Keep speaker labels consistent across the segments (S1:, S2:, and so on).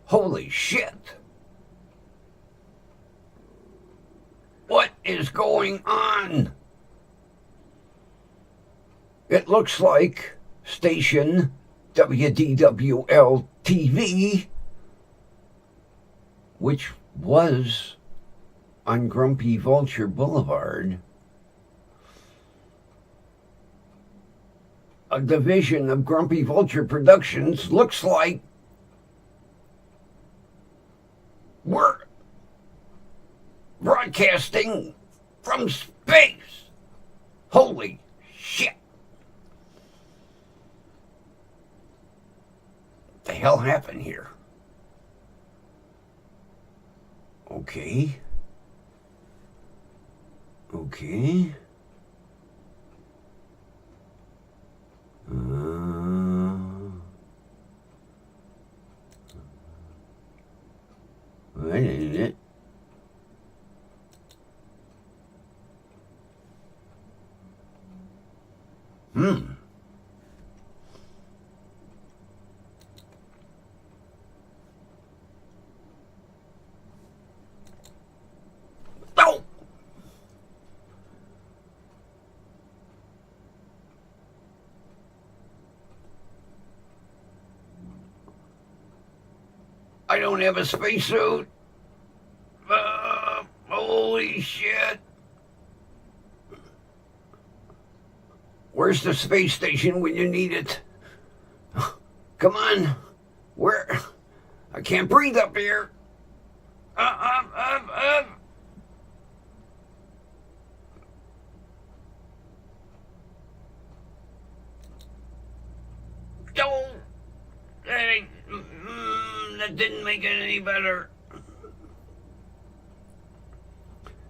S1: Holy shit. What is going on? It looks like station WDWL TV, which was on Grumpy Vulture Boulevard, a division of Grumpy Vulture Productions, looks like we're broadcasting from space. Holy shit. What the hell happened here? Okay. Okay. That ain't it. Oh! I don't have a spacesuit. Holy shit. Where's the space station when you need it? Come on. Where? I can't breathe up here. Don't. That didn't make it any better.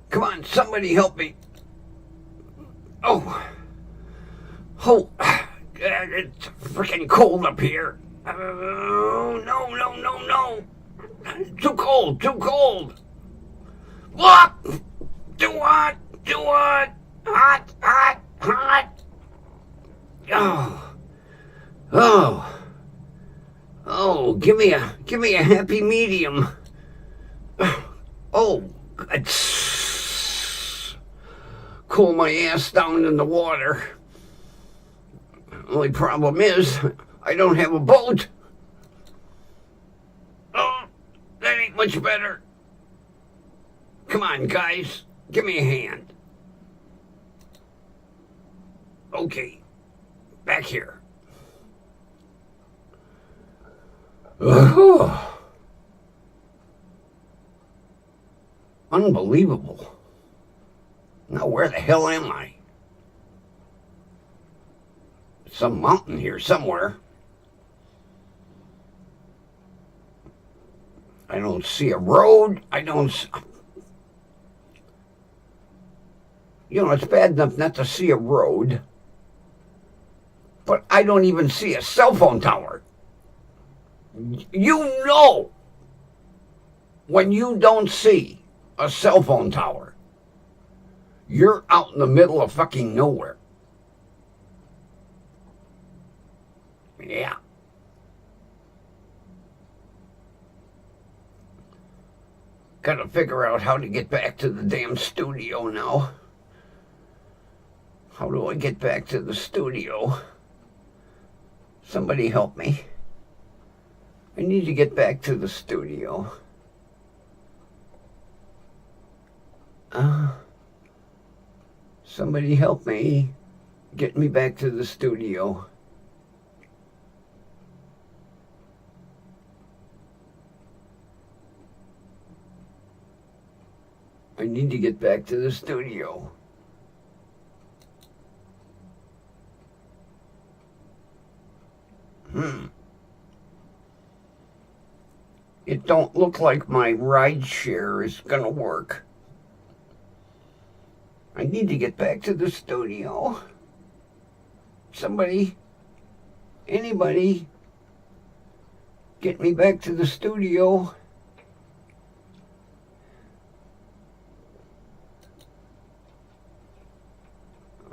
S1: Come on, somebody help me. Oh, it's freaking cold up here. No. Too cold. What? Too hot. Hot. Oh, give me a happy medium. Oh, cool my ass down in the water. Only problem is, I don't have a boat. Oh, that ain't much better. Come on, guys, give me a hand. Okay, back here. Oh, unbelievable. Now where the hell am I? Some mountain here somewhere. I don't see a road. It's bad enough not to see a road, but I don't even see a cell phone tower. When you don't see a cell phone tower, you're out in the middle of fucking nowhere. Yeah. Gotta figure out how to get back to the damn studio now. How do I get back to the studio? Somebody help me. I need to get back to the studio. Somebody help me. Get me back to the studio. I need to get back to the studio. It don't look like my ride share is gonna work. I need to get back to the studio. Somebody, anybody, get me back to the studio.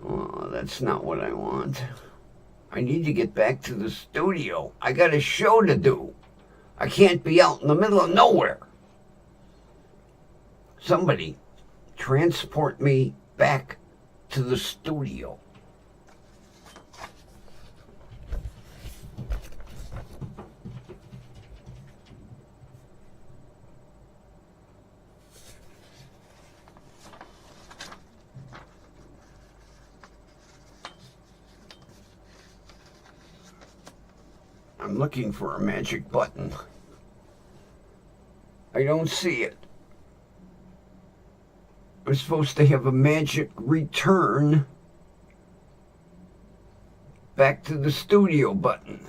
S1: Oh, that's not what I want. I need to get back to the studio. I got a show to do. I can't be out in the middle of nowhere. Somebody transport me back to the studio. I'm looking for a magic button. I don't see it. I'm supposed to have a magic return back to the studio button.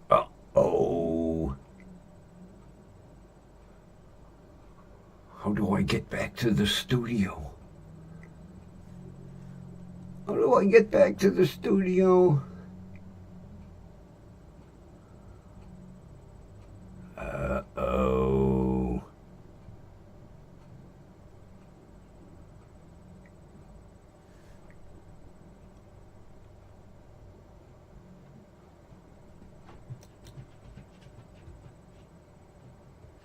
S1: Uh-oh. How do I get back to the studio? How do I get back to the studio? Uh-oh.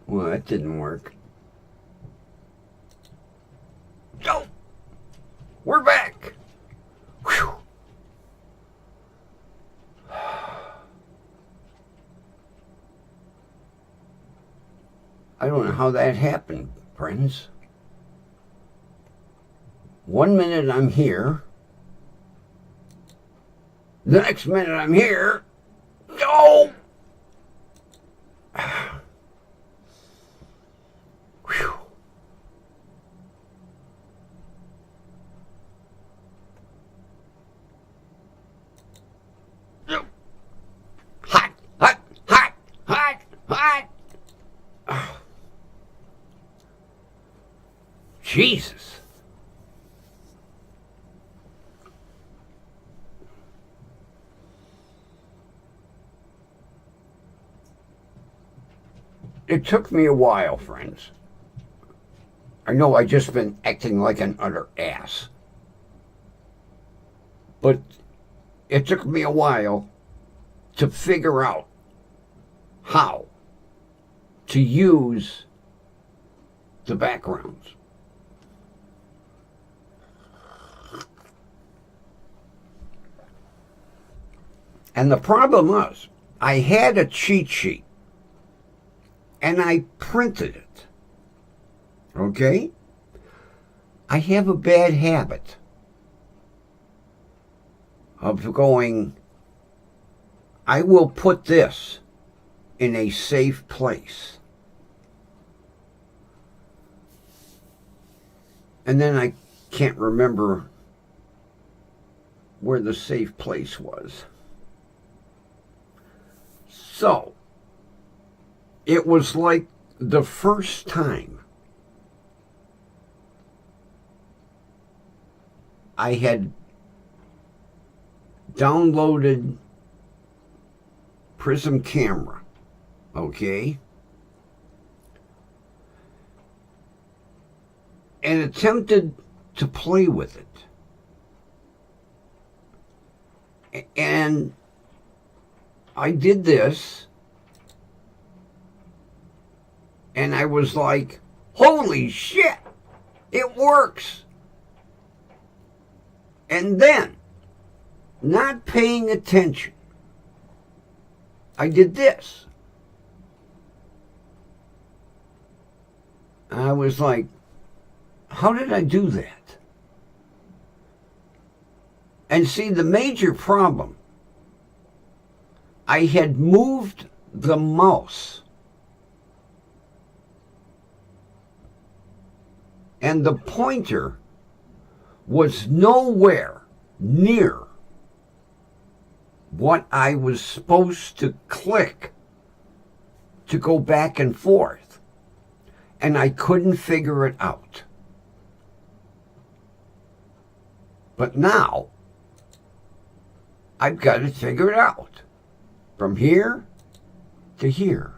S1: Well, that didn't work. Oh! We're back! Whew. I don't know how that happened, friends. 1 minute I'm here. The next minute I'm here. No! Whew. Hot, hot, hot, hot, hot. Jesus. It took me a while, friends. I know I just been acting like an utter ass. But it took me a while to figure out how to use the backgrounds. And the problem was, I had a cheat sheet, and I printed it. Okay? I have a bad habit of going, I will put this in a safe place. And then I can't remember where the safe place was. So, it was like the first time I had downloaded Prism Camera, okay, and attempted to play with it. And I did this, and I was like, holy shit, it works. And then, not paying attention, I did this. I was like, how did I do that? And see, the major problem, I had moved the mouse, and the pointer was nowhere near what I was supposed to click to go back and forth, and I couldn't figure it out. But now, I've got to figure it out. From here to here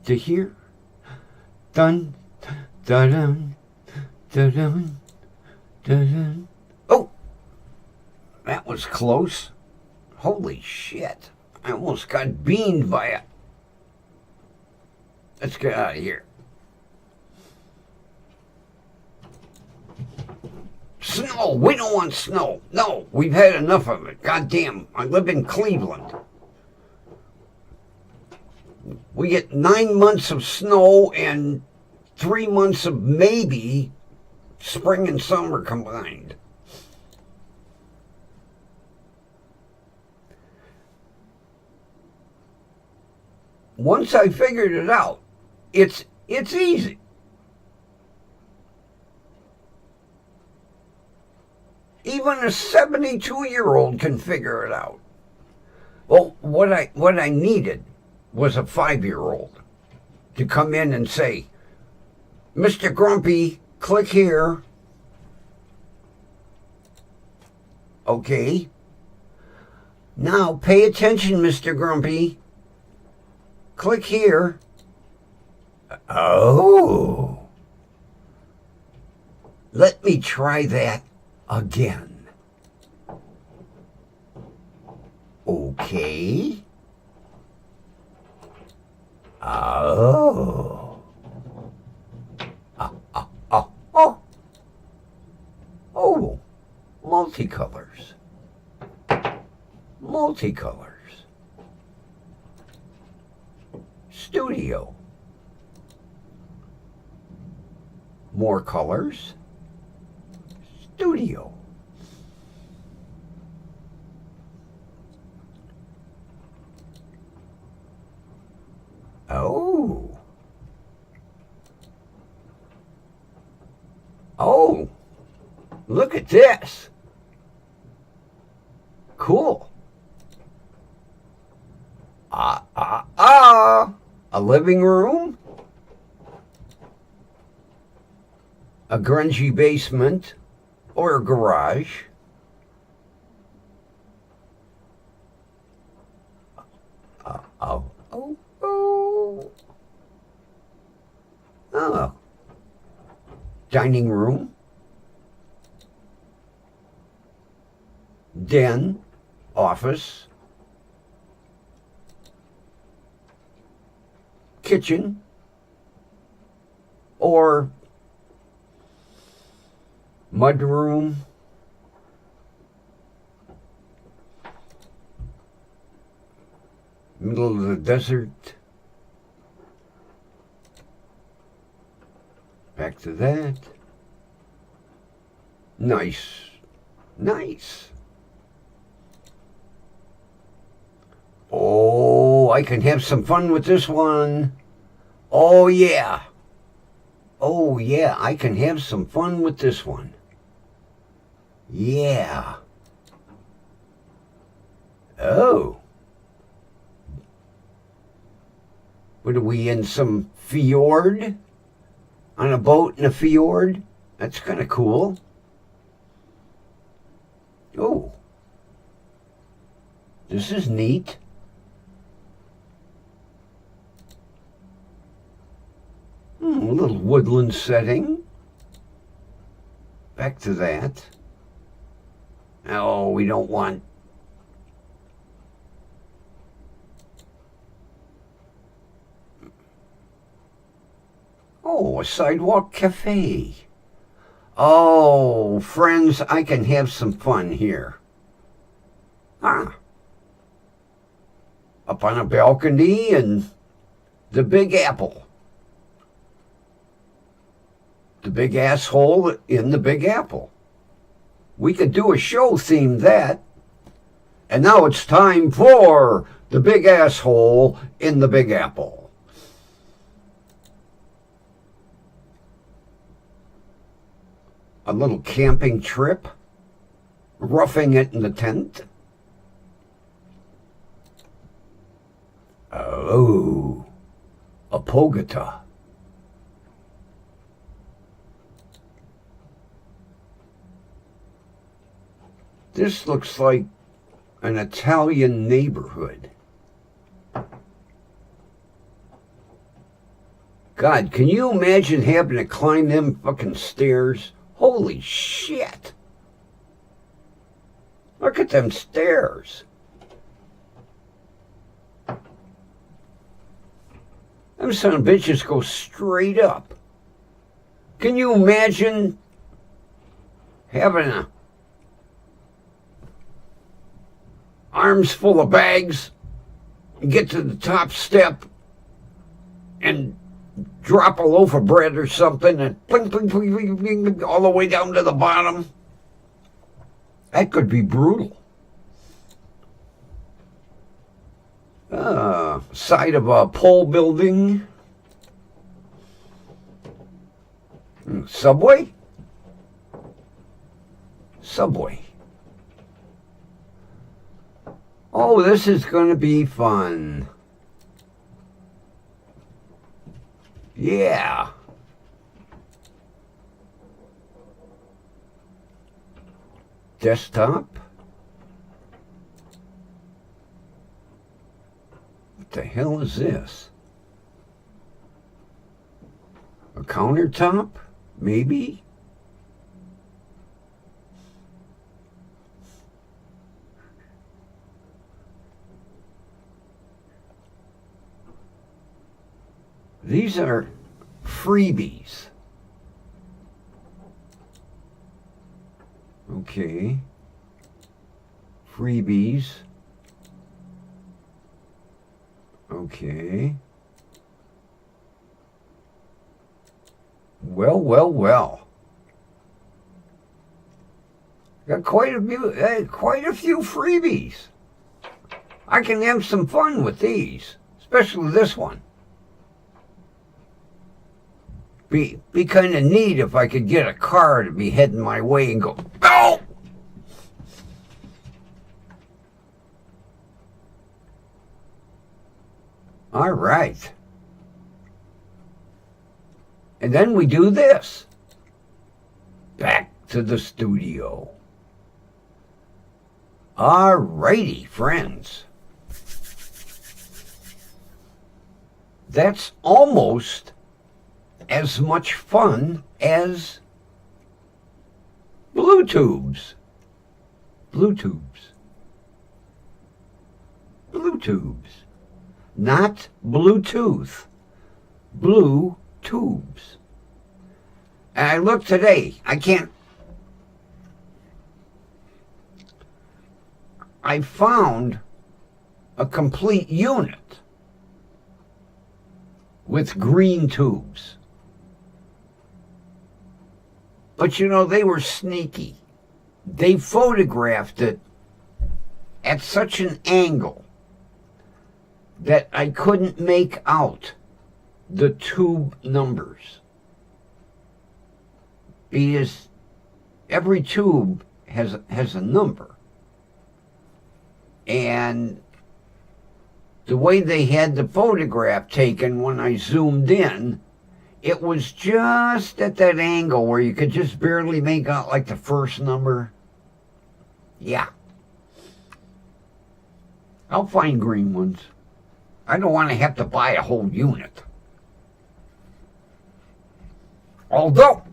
S1: to here. Dun, dun, dun, dun, dun, dun, dun. Oh, that was close. Holy shit. I almost got beamed by it. Let's get out of here. Snow. We don't want snow. No, we've had enough of it. Goddamn. I live in Cleveland. We get 9 months of snow and 3 months of maybe spring and summer combined. Once I figured it out, it's easy. Even a 72-year-old can figure it out. Well, what I needed was a 5-year-old to come in and say, Mr. Grumpy, click here. Okay. Now pay attention, Mr. Grumpy. Click here. Oh. Let me try that again. Okay. Oh. Oh. Oh. Multicolors. Multicolors. Studio. More colors. Studio. Oh. Oh. Look at this. Cool. A living room. A grungy basement or a garage. Oh. Dining room. Den. Office. Kitchen. Or mudroom. Middle of the desert. Back to that. Nice. Nice. Oh, I can have some fun with this one. Oh, yeah. Oh, yeah, I can have some fun with this one. Yeah. Oh. What are we in, some fjord? On a boat in a fjord? That's kind of cool. Oh. This is neat. A little woodland setting. Back to that. Oh, we don't want... Oh, a sidewalk cafe. Oh, friends, I can have some fun here. Up on a balcony in the Big Apple. The big asshole in the Big Apple. We could do a show themed that. And now it's time for the big asshole in the Big Apple. A little camping trip. Roughing it in the tent. Oh, a pogata. This looks like an Italian neighborhood. God, can you imagine having to climb them fucking stairs? Holy shit. Look at them stairs. Them son of bitches go straight up. Can you imagine having arms full of bags and get to the top step and drop a loaf of bread or something and bling, bling, bling, bling, bling, all the way down to the bottom? That could be brutal. Side of a pole building. Subway? Subway. Oh, this is going to be fun. Yeah. Desktop. What the hell is this? A countertop? Maybe? These are freebies. Okay. Freebies. Okay. Well, well, well. Got quite a few freebies. I can have some fun with these, especially this one. Be kind of neat if I could get a car to be heading my way and go, no! All right. And then we do this. Back to the studio. All righty, friends. That's almost as much fun as Bluetubes. Not Bluetooth. Blue tubes. And I looked today. I found a complete unit with green tubes. But you know, they were sneaky. They photographed it at such an angle that I couldn't make out the tube numbers. Because every tube has a number. And the way they had the photograph taken when I zoomed in, it was just at that angle where you could just barely make out like the first number. Yeah. I'll find green ones. I don't want to have to buy a whole unit. Although,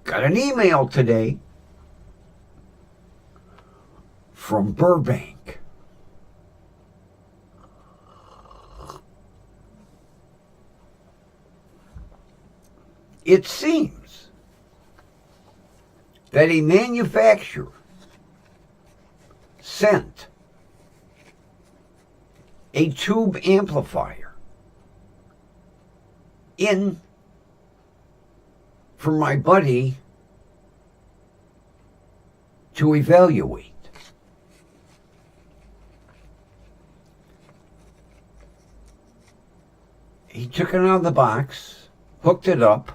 S1: got an email today from Burbank. It seems that a manufacturer sent a tube amplifier in for my buddy to evaluate. He took it out of the box, hooked it up,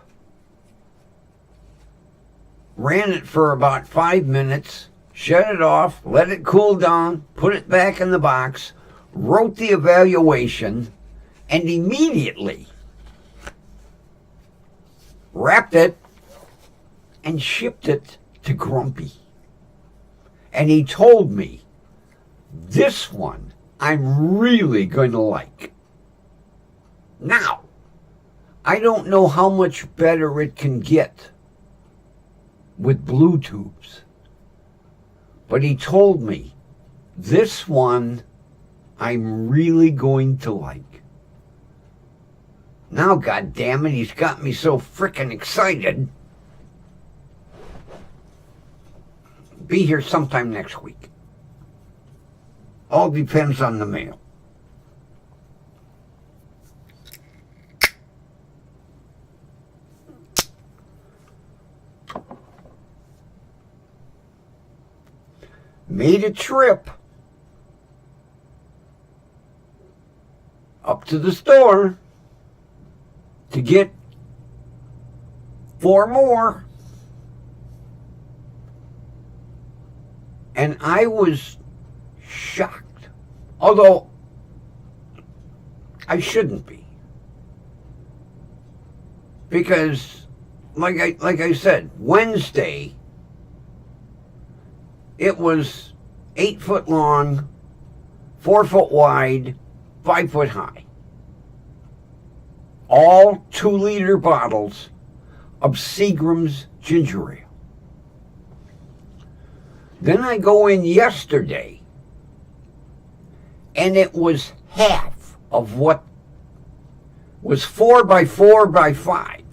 S1: ran it for about 5 minutes, shut it off, let it cool down, put it back in the box, wrote the evaluation, and immediately wrapped it and shipped it to grumpy. And he told me, this one I'm really going to like. Now, I don't know how much better it can get with blue tubes, but he told me, this one I'm really going to like. Now, goddammit, he's got me so frickin' excited. Be here sometime next week. All depends on the mail. Made a trip up to the store to get 4 more. And I was shocked. Although I shouldn't be. Because like I said, Wednesday it was 8 foot long, 4 foot wide, 5 foot high. All 2-liter bottles of Seagram's ginger ale. Then I go in yesterday, and it was half of what was 4 by 4 by 5.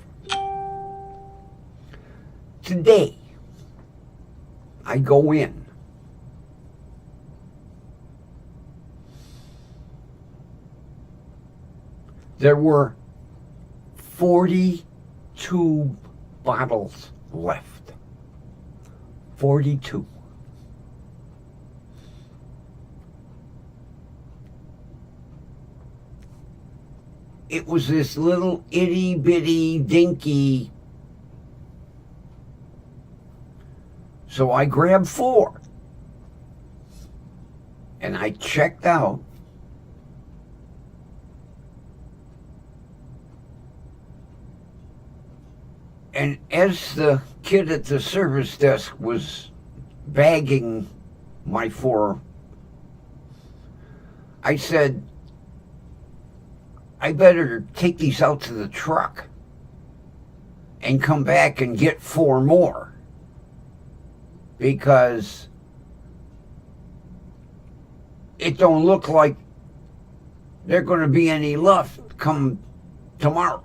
S1: Today, I go in. There were 42 bottles left. 42. It was this little itty bitty dinky. So I grabbed 4. And I checked out. And as the kid at the service desk was bagging my 4, I said, I better take these out to the truck and come back and get 4 more, because it don't look like they're going to be any left come tomorrow.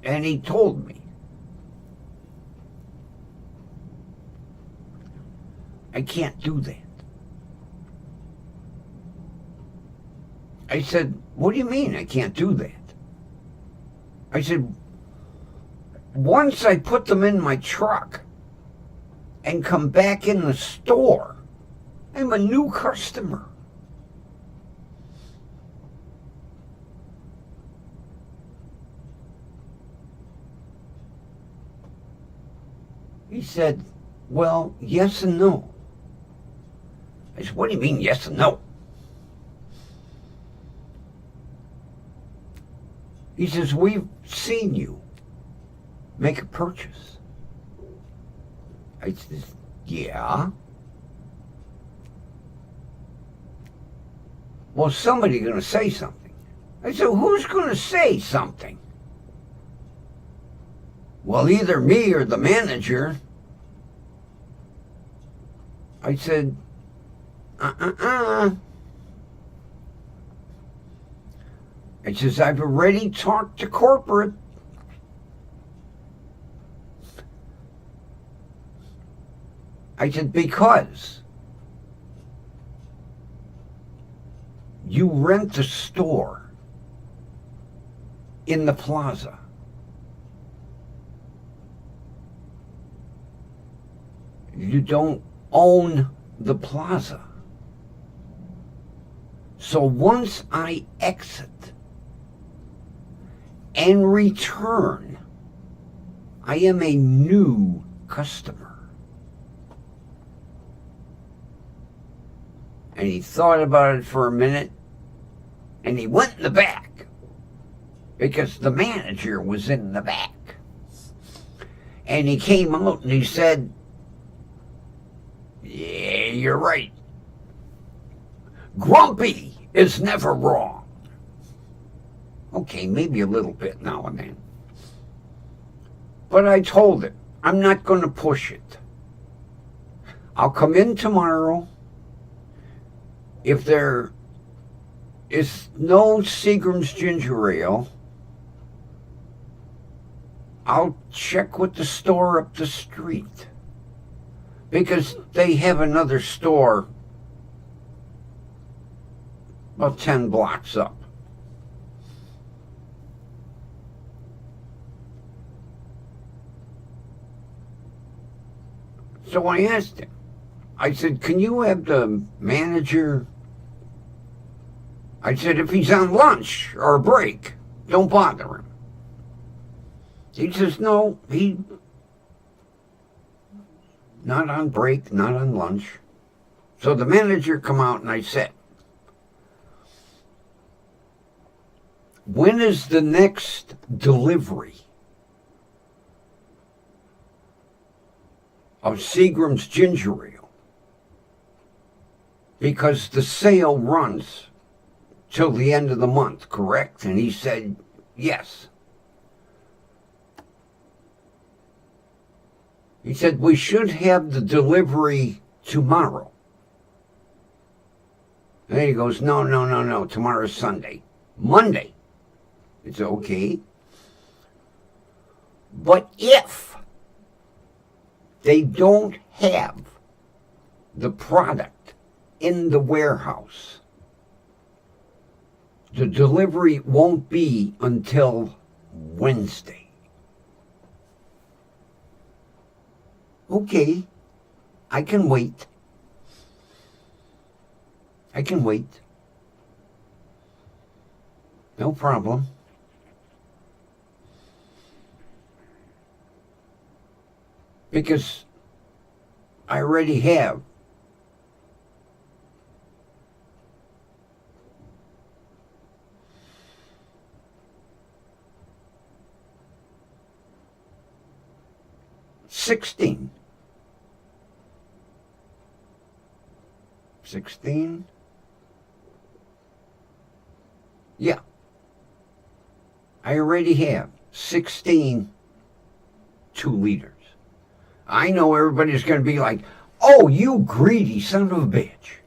S1: And he told me, I can't do that. I said, what do you mean I can't do that? I said, once I put them in my truck and come back in the store, I'm a new customer. He said, well, yes and no. I said, what do you mean yes and no? He says, we've seen you make a purchase. I said, yeah. Well, somebody's going to say something. I said, who's going to say something? Well, either me or the manager. I said, I says, I've already talked to corporate. I said, because you rent the store in the plaza. You don't own the plaza. So once I exit and return, I am a new customer. And he thought about it for a minute, and he went in the back because the manager was in the back. And he came out and he said, "Yeah, you're right. Grumpy is never wrong." Okay, maybe a little bit now and then. But I told him, I'm not going to push it. I'll come in tomorrow. If there is no Seagram's ginger ale, I'll check with the store up the street. Because they have another store about 10 blocks up. So I asked him, I said, can you have the manager? I said, if he's on lunch or a break, don't bother him. He says, no, he not on break, not on lunch. So the manager come out and I said, when is the next delivery of Seagram's ginger ale? Because the sale runs till the end of the month, correct? And he said, yes. He said, we should have the delivery tomorrow. And then he goes, no, tomorrow's Sunday. Monday. It's okay. But if they don't have the product in the warehouse, the delivery won't be until Wednesday. Okay, I can wait. I can wait. No problem. Because I already have $16. Yeah. I already have 16 2-liters. I know everybody's going to be like, oh, you greedy son of a bitch.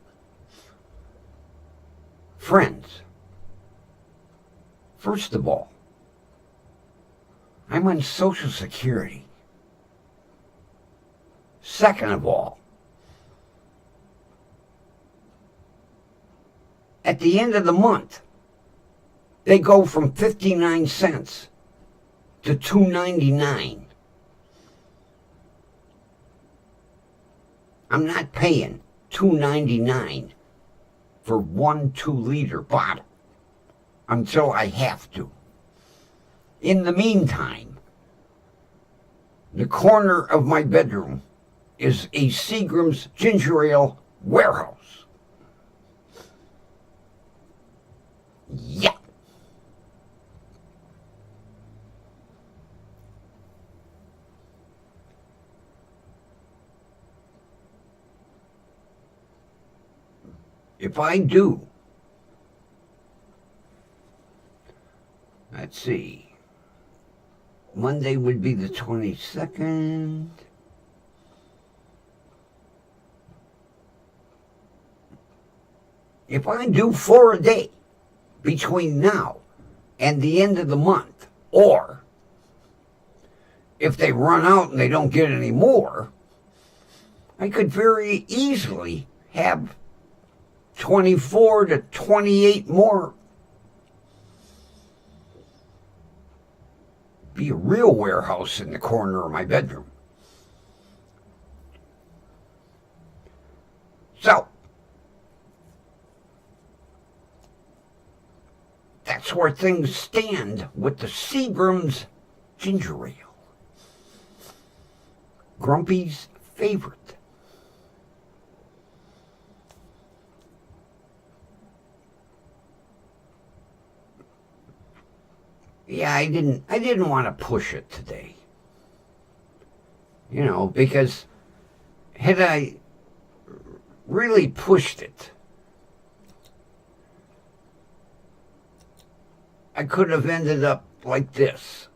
S1: Friends, first of all, I'm on Social Security. Second of all, at the end of the month, they go from 59 cents to $2.99. I'm not paying $2.99 for 1 2-liter bottle until I have to. In the meantime, the corner of my bedroom is a Seagram's ginger ale warehouse. Yeah. If I do, let's see, Monday would be the 22nd. If I do 4 a day between now and the end of the month, or if they run out and they don't get any more, I could very easily have 24 to 28 more. Be a real warehouse in the corner of my bedroom. So, that's where things stand with the Seagram's ginger ale. Grumpy's favorite. yeah, I didn't want to push it today. Because had I really pushed it, I could have ended up like this.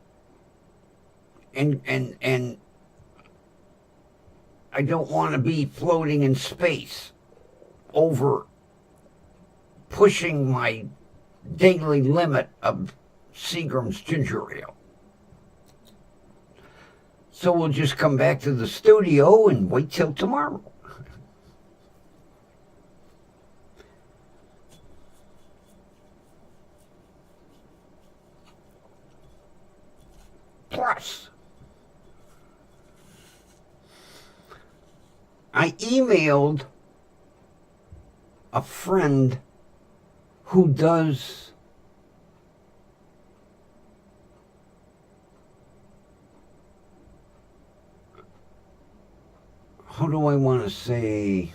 S1: And I don't want to be floating in space over pushing my daily limit of Seagram's ginger ale. So we'll just come back to the studio and wait till tomorrow. Plus, I emailed a friend who does how do I want to say,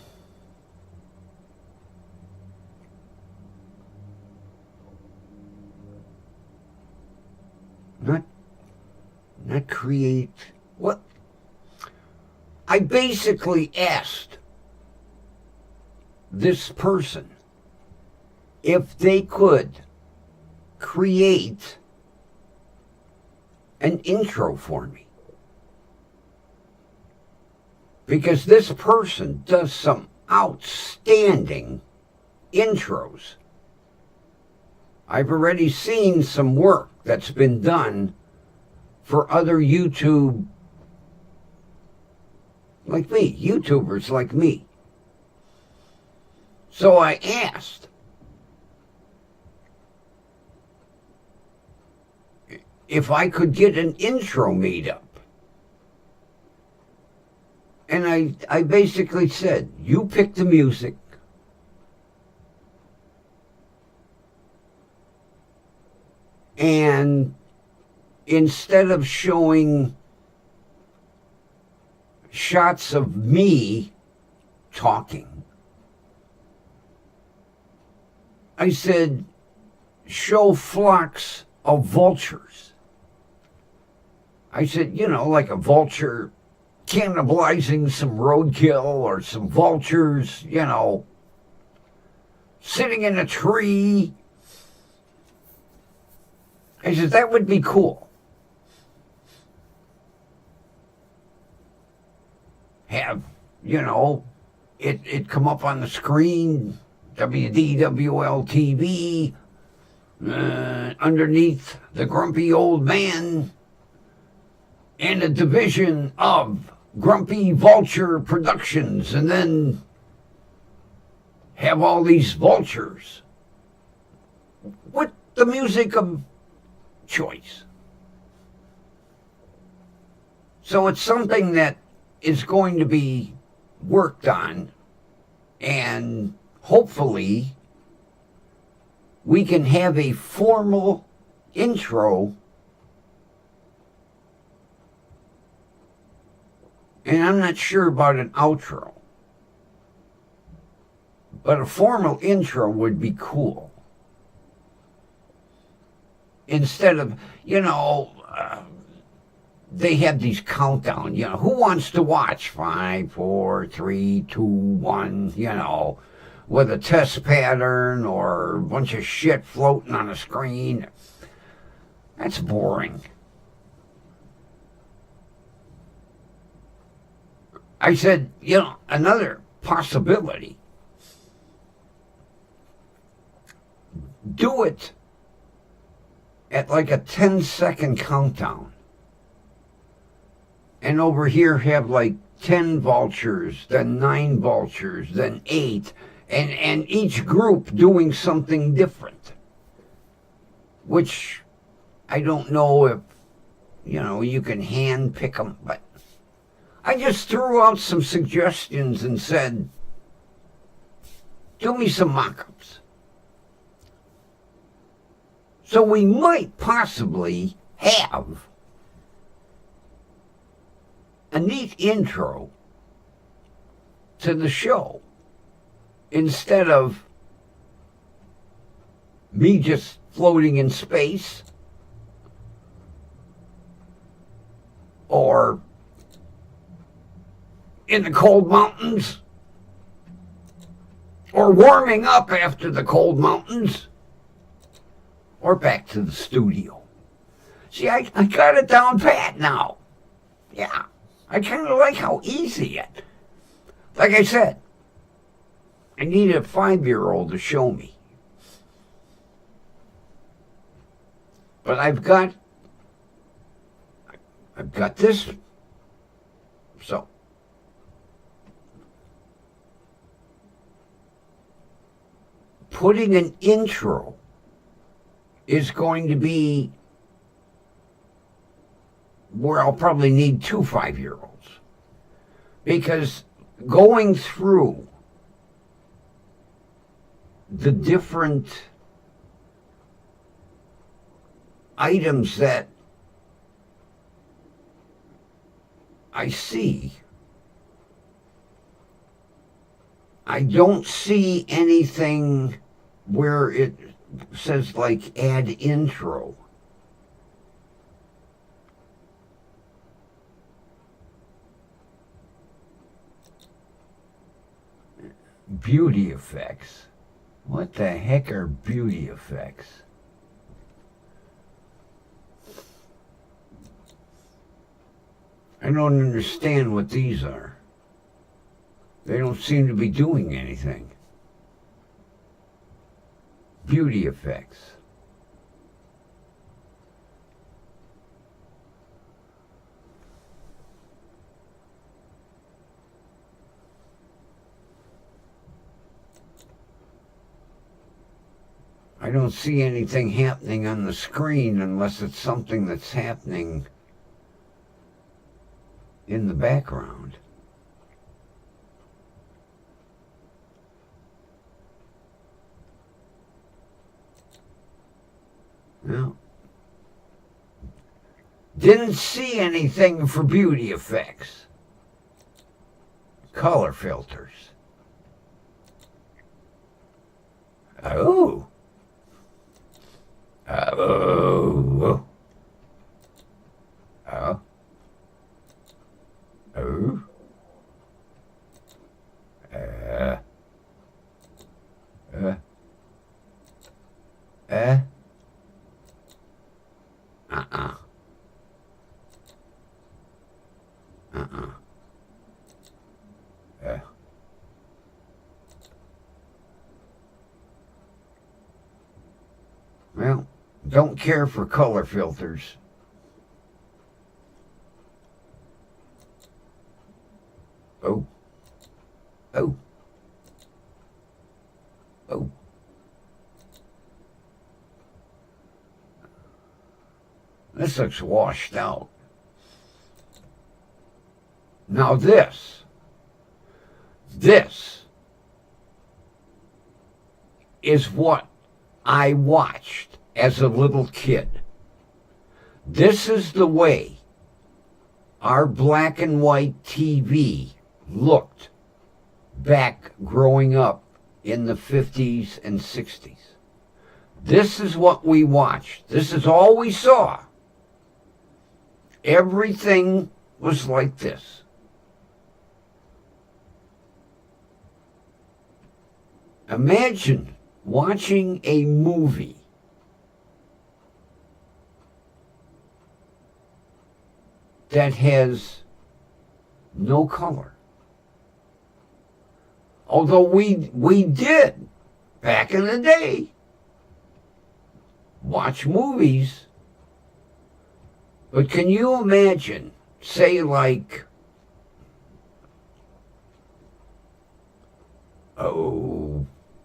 S1: not create, what? I basically asked this person if they could create an intro for me. Because this person does some outstanding intros. I've already seen some work that's been done for other YouTubers like me. So I asked if I could get an intro made up. And I basically said, you pick the music. And instead of showing shots of me talking, I said, show flocks of vultures. I said, like a vulture cannibalizing some roadkill or some vultures, sitting in a tree. I said, that would be cool. Have, it come up on the screen, WDWL TV, underneath the grumpy old man, and a division of Grumpy Vulture Productions, and then have all these vultures with the music of choice. So it's something that is going to be worked on, and hopefully we can have a formal intro. And I'm not sure about an outro, but a formal intro would be cool. Instead of, they have these countdown, who wants to watch? 5, 4, 3, 2, 1, with a test pattern or a bunch of shit floating on a screen. That's boring. I said, another possibility. Do it at like a 10-second countdown. And over here have like 10 vultures, then 9 vultures, then 8, and each group doing something different. Which I don't know if, you can hand pick them, but I just threw out some suggestions and said, do me some mock-ups. So we might possibly have a neat intro to the show instead of me just floating in space or in the cold mountains, or warming up after the cold mountains, or back to the studio. See, I got it down pat now. Yeah, I kind of like how easy it. Like I said, I need a 5-year-old to show me. But I've got this. So putting an intro is going to be where I'll probably need 2 5-year-olds. Because going through the different items that I see, I don't see anything where it says like add intro. Beauty effects. What the heck are beauty effects? I don't understand what these are. They don't seem to be doing anything. Beauty effects. I don't see anything happening on the screen unless it's something that's happening in the background. No. Didn't see anything for beauty effects. Color filters. Oh. Oh. Oh. Oh. Well, don't care for color filters. Oh. Oh. Oh. This looks washed out. Now this is what I watched as a little kid. This is the way our black and white TV looked back growing up in the 50s and 60s. This is what we watched. This is all we saw. Everything was like this. Imagine watching a movie that has no color. Although we did, back in the day, watch movies. But can you imagine, say like,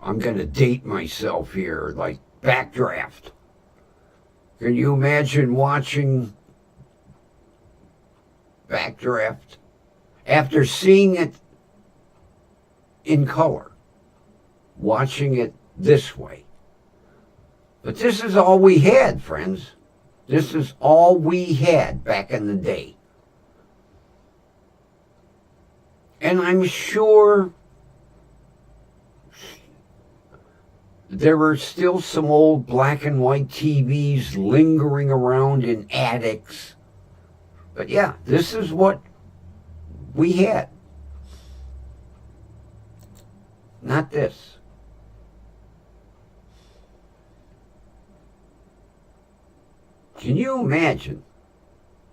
S1: I'm going to date myself here, like Backdraft. Can you imagine watching Backdraft after seeing it in color, watching it this way? But this is all we had, friends. This is all we had back in the day. And I'm sure there are still some old black and white TVs lingering around in attics But yeah, this is what we had. Not this. Can you imagine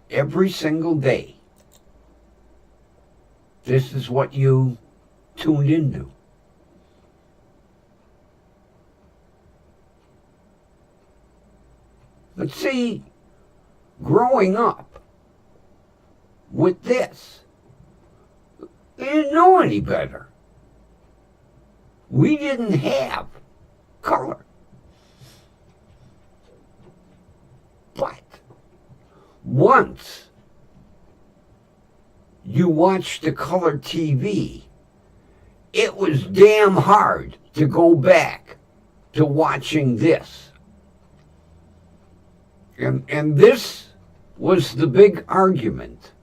S1: every single day this is what you tuned into? But see, growing up with this, we didn't know any better. We didn't have color. But once you watched the color TV, it was damn hard to go back to watching this. And this was the big argument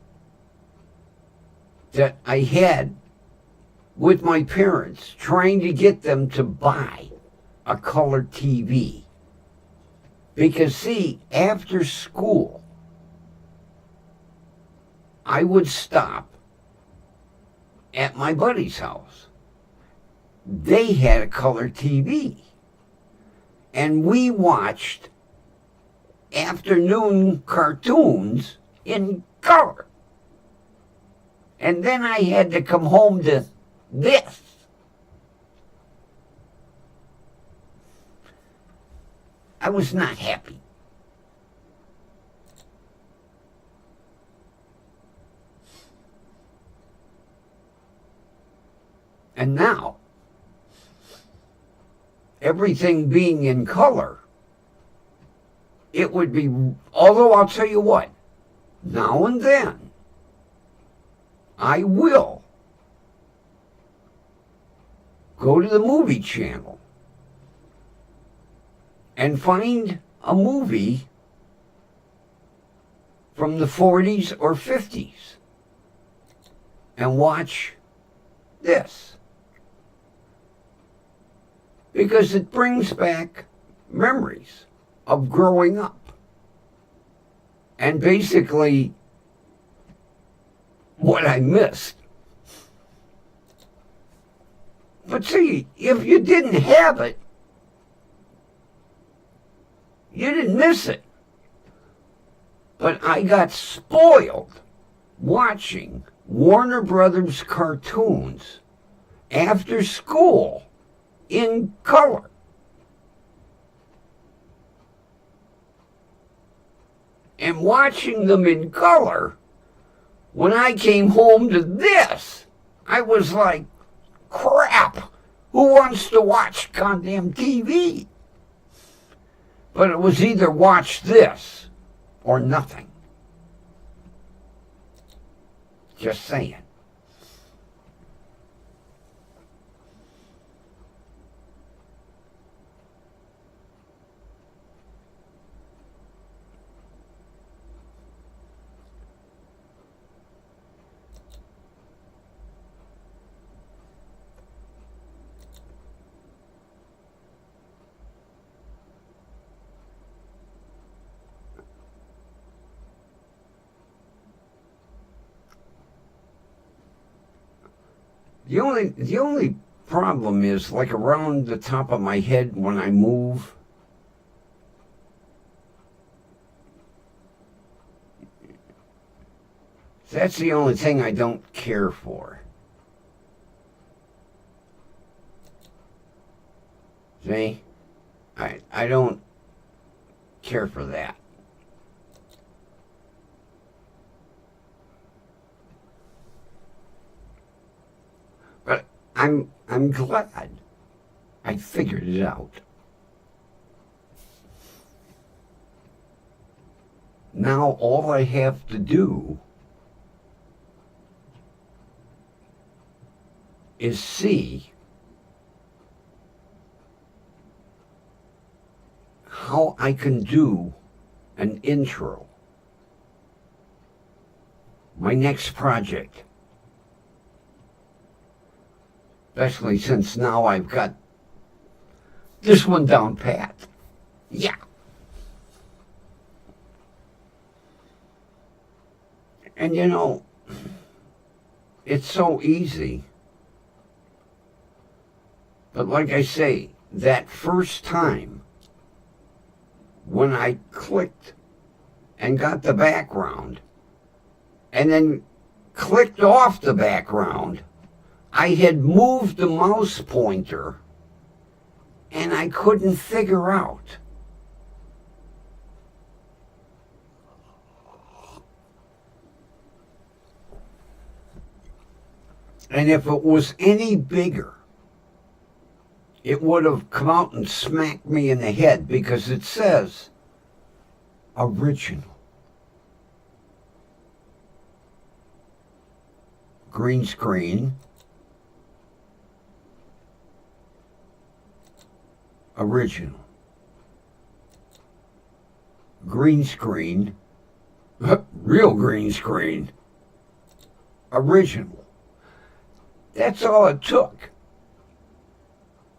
S1: that I had with my parents, trying to get them to buy a color TV. Because see, after school, I would stop at my buddy's house. They had a color TV. And we watched afternoon cartoons in color. And then I had to come home to this. I was not happy. And now, everything being in color, it would be, although I'll tell you what, now and then, I will go to the movie channel and find a movie from the 40s or 50s and watch this. Because it brings back memories of growing up. And basically, what I missed. But see, if you didn't have it, you didn't miss it. But I got spoiled watching Warner Brothers cartoons after school in color. And watching them in color, when I came home to this, I was like, crap, who wants to watch goddamn TV? But it was either watch this or nothing. Just saying. The only problem is, like, around the top of my head when I move. That's the only thing I don't care for. See? I don't care for that. But I'm glad I figured it out. Now all I have to do is see how I can do an intro. My next project. Especially since now I've got this one down pat. Yeah. And you know, it's so easy. But like I say, that first time when I clicked and got the background and then clicked off the background, I had moved the mouse pointer and I couldn't figure out. And if it was any bigger, it would have come out and smacked me in the head, because it says original. Green screen. Original. Green screen. Real green screen. Original. That's all it took.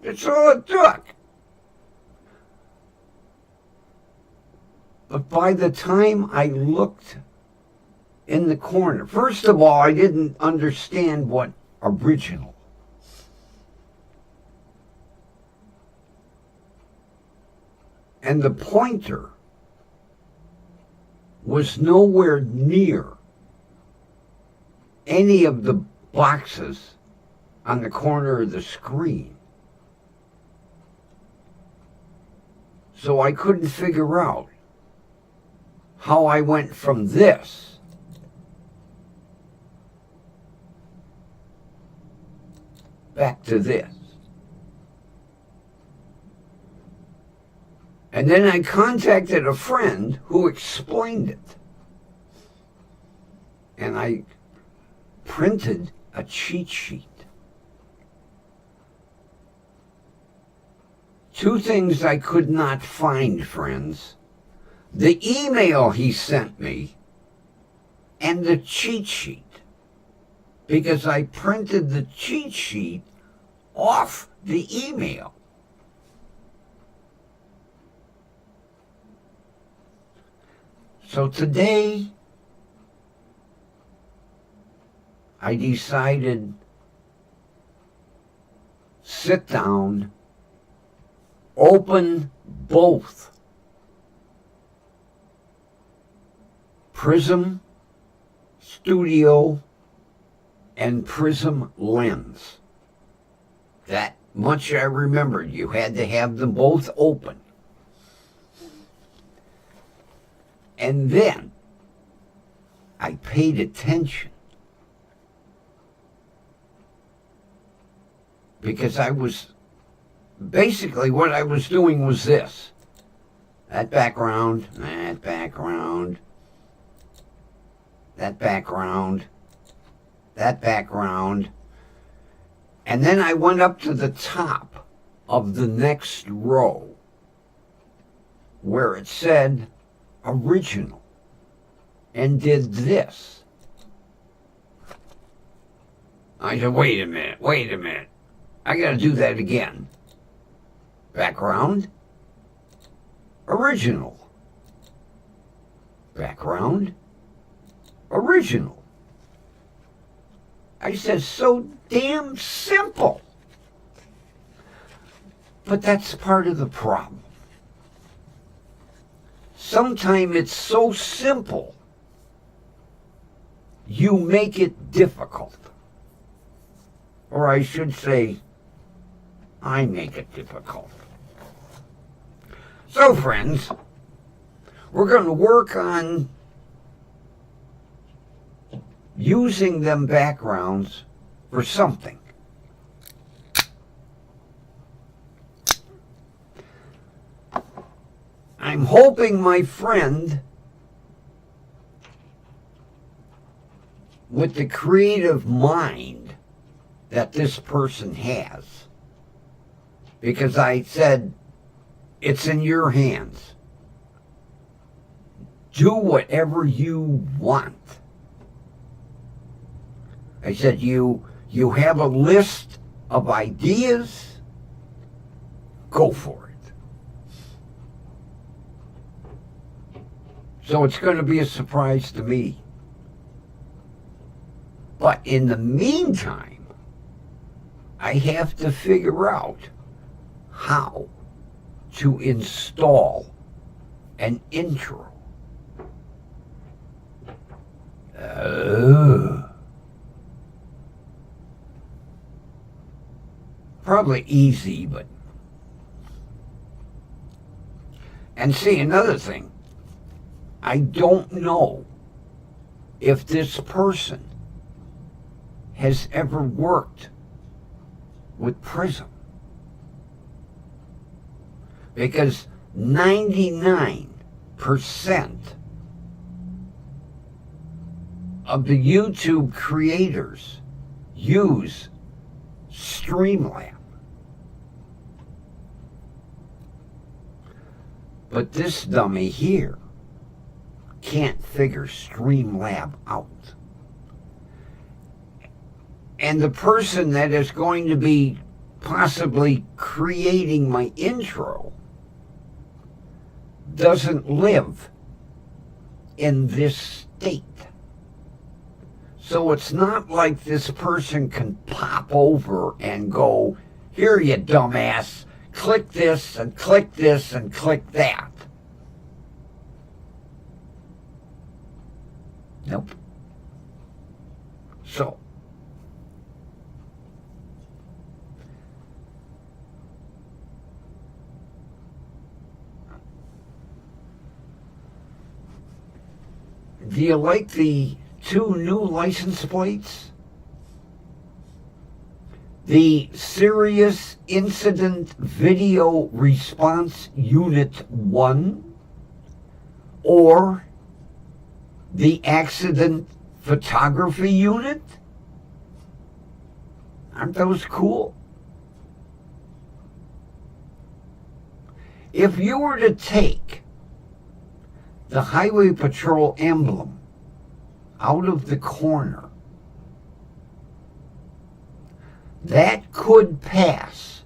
S1: That's all it took. But by the time I looked in the corner, first of all, I didn't understand what original. And the pointer was nowhere near any of the boxes on the corner of the screen. So I couldn't figure out how I went from this back to this. And then I contacted a friend who explained it. And I printed a cheat sheet. Two things I could not find, friends. The email he sent me and the cheat sheet. Because I printed the cheat sheet off the email. So today, I decided, sit down, open both Prism Studio and Prism Lens. That much I remembered. You had to have them both open. And then I paid attention, because I was basically, what I was doing was this. That background, that background, that background, that background. And then I went up to the top of the next row where it said original and did this. I said, wait a minute. I got to do that again. Background, original. Background, original. I said, so damn simple. But that's part of the problem. Sometimes it's so simple, you make it difficult. Or I should say, I make it difficult. So, friends, we're going to work on using them backgrounds for something. I'm hoping my friend, with the creative mind that this person has, because I said, it's in your hands. Do whatever you want. I said, you have a list of ideas, go for it. So it's going to be a surprise to me But in the meantime, I have to figure out how to install an intro. Probably easy, but... And see, another thing, I don't know if this person has ever worked with Prism. Because 99% of the YouTube creators use Streamlabs. But this dummy here can't figure Streamlabs out. And the person that is going to be possibly creating my intro doesn't live in this state. So it's not like this person can pop over and go, here you dumbass, click this and click this and click that. Nope. So, do you like the 2 new license plates? The Serious Incident Video Response Unit 1 or the Accident Photography Unit? Aren't those cool? If you were to take the Highway Patrol emblem out of the corner, that could pass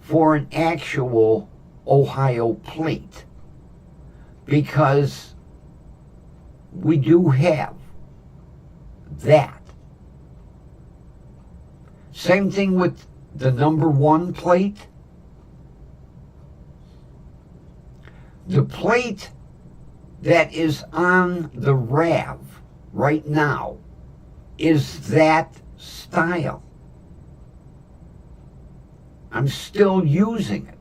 S1: for an actual Ohio plate, because we do have that. Same thing with the number 1 plate. The plate that is on the RAV right now is that style. I'm still using it.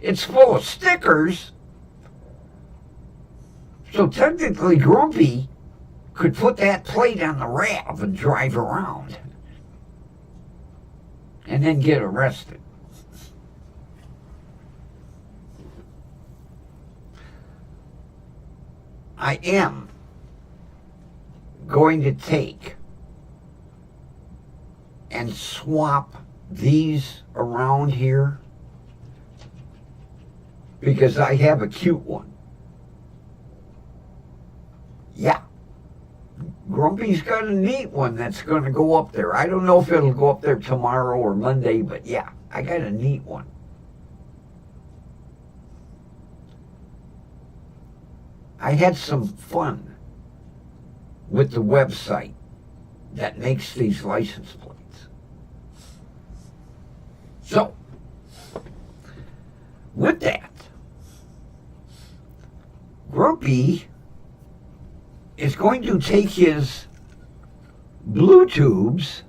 S1: It's full of stickers, so technically Grumpy could put that plate on the RAV and drive around and then get arrested. I am going to take and swap these around here because I have a cute one. Yeah. Grumpy's got a neat one that's going to go up there. I don't know if it'll go up there tomorrow or Monday, but yeah, I got a neat one. I had some fun with the website that makes these license plates. So, with that, Grumpy is going to take his blue tubes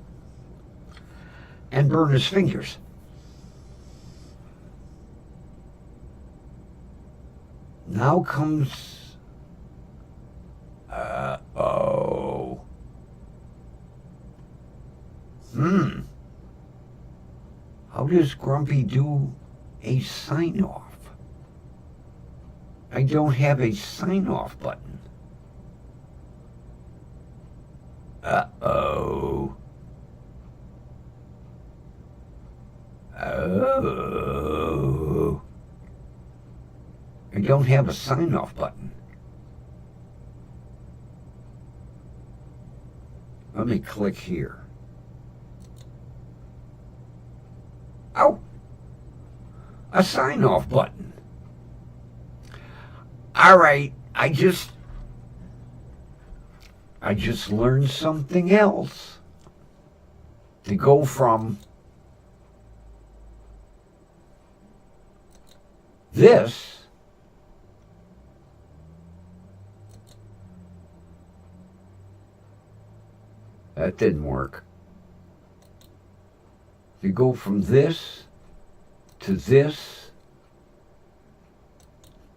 S1: and burn his fingers. Now comes... How does Grumpy do a sign-off? I don't have a sign-off button. Oh. I don't have a sign-off button. Let me click here. Oh, a sign-off button. All right, I just I just learned something else. To go from this that didn't work. To go from this to this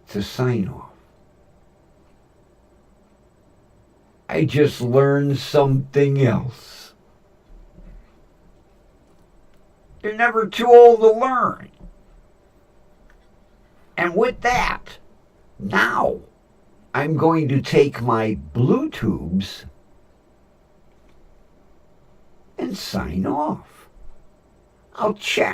S1: to sign off. I just learned something else. You're never too old to learn. And with that, now I'm going to take my blue tubes and sign off. I'll check.